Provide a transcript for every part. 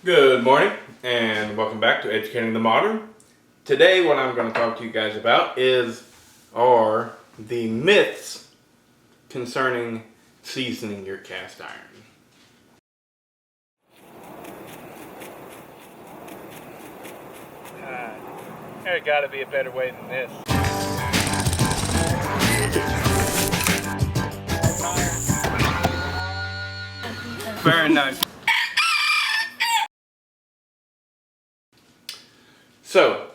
Good morning and welcome back to Educating the Modern. Today what I'm going to talk to you guys about are the myths concerning seasoning your cast iron. There's got to be a better way than this. Very nice. So,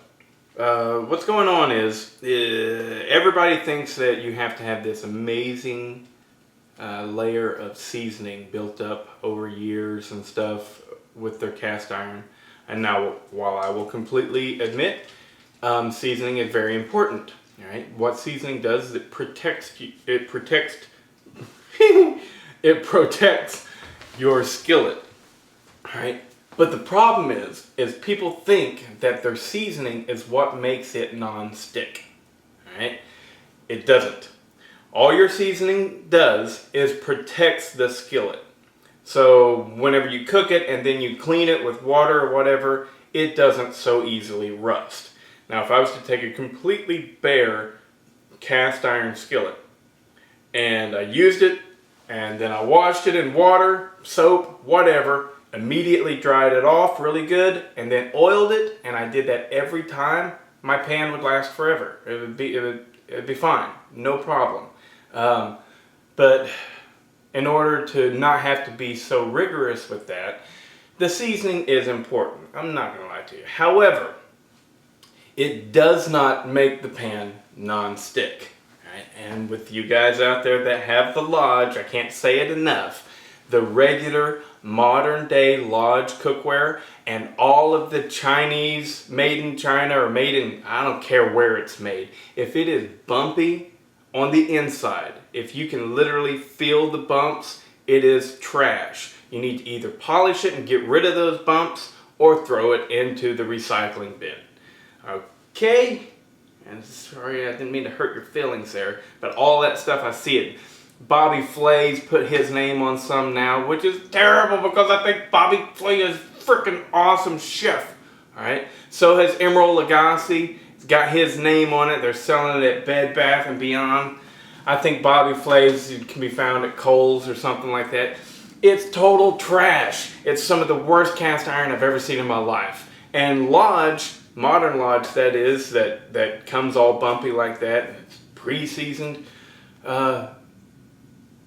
what's going on is everybody thinks that you have to have this amazing layer of seasoning built up over years and stuff with their cast iron. And now, while I will completely admit seasoning is very important, all right? What seasoning does is it protects it protects your skillet, all right? But the problem is people think that their seasoning is what makes it non-stick, all right? It doesn't. All your seasoning does is protects the skillet. So whenever you cook it and then you clean it with water or whatever, it doesn't so easily rust. Now if I was to take a completely bare cast iron skillet and I used it and then I washed it in water, soap, whatever, immediately dried it off really good and then oiled it, and I did that every time, my pan would last forever. It'd be fine, no problem. But in order to not have to be so rigorous with that, the seasoning is important. I'm not going to lie to you. However, it does not make the pan non-stick. Right? And with you guys out there that have the Lodge, I can't say it enough, the regular modern day Lodge cookware and all of the Chinese, made in China or made in, I don't care where it's made, if it is bumpy on the inside, if you can literally feel the bumps, it is trash. You need to either polish it and get rid of those bumps or throw it into the recycling bin. Okay? And sorry, I didn't mean to hurt your feelings there, but all that stuff, I see it. Bobby Flay's put his name on some now, which is terrible because I think Bobby Flay is freaking awesome chef. Alright? So has Emerald Lagasse. It's got his name on it. They're selling it at Bed Bath & Beyond. I think Bobby Flay's can be found at Kohl's or something like that. It's total trash. It's some of the worst cast iron I've ever seen in my life. And Lodge, modern Lodge that is, that comes all bumpy like that, and it's pre-seasoned,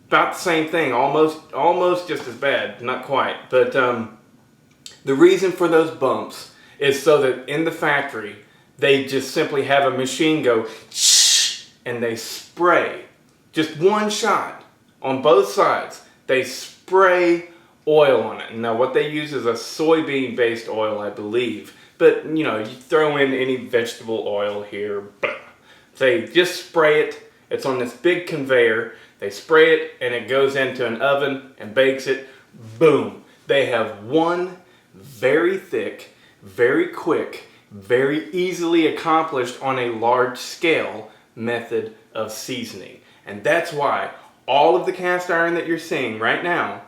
about the same thing, almost just as bad, not quite. But the reason for those bumps is so that in the factory, they just simply have a machine go shh, and they spray, just one shot on both sides. They spray oil on it. Now what they use is a soybean based oil, I believe. But you know, you throw in any vegetable oil here, they just spray it. It's on this big conveyor. They spray it and it goes into an oven and bakes it. Boom. They have one very thick, very quick, very easily accomplished on a large scale method of seasoning. And that's why all of the cast iron that you're seeing right now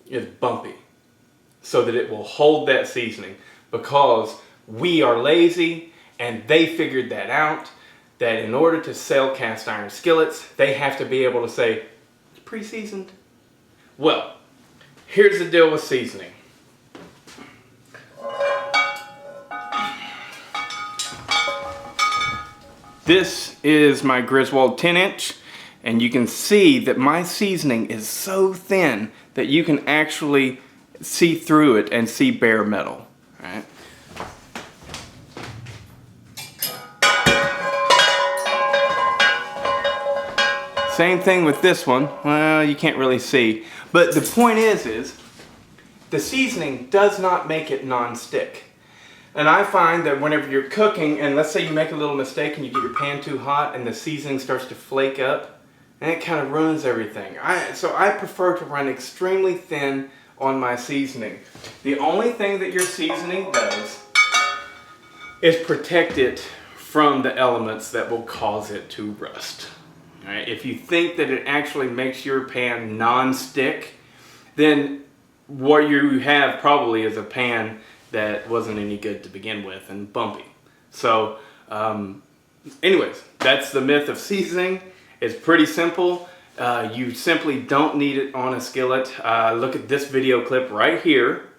is bumpy, so that it will hold that seasoning, because we are lazy and they figured that out, that in order to sell cast iron skillets, they have to be able to say, it's pre-seasoned. Well, here's the deal with seasoning. This is my Griswold 10-inch, and you can see that my seasoning is so thin that you can actually see through it and see bare metal. Right? Same thing with this one. Well, you can't really see. But the point is the seasoning does not make it non-stick. And I find that whenever you're cooking, and let's say you make a little mistake and you get your pan too hot and the seasoning starts to flake up, and it kind of ruins everything. So I prefer to run extremely thin on my seasoning. The only thing that your seasoning does is protect it from the elements that will cause it to rust. All right? If you think that it actually makes your pan non-stick, then what you have probably is a pan that wasn't any good to begin with and bumpy. So anyways, that's the myth of seasoning. It's pretty simple. You simply don't need it on a skillet. Look at this video clip right here,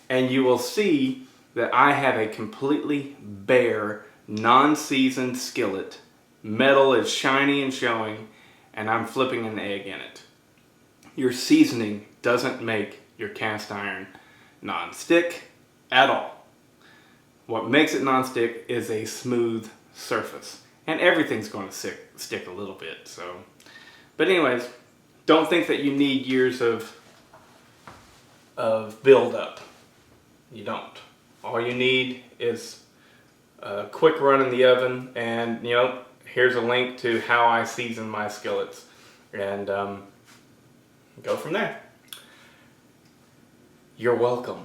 and you will see that I have a completely bare, non-seasoned skillet. Metal is shiny and showing, and I'm flipping an egg in it. Your seasoning doesn't make your cast iron non-stick at all. What makes it non-stick is a smooth surface. And everything's going to stick a little bit. So, but anyways, don't think that you need years of build-up. You don't. All you need is a quick run in the oven, and here's a link to how I season my skillets, and go from there. You're welcome.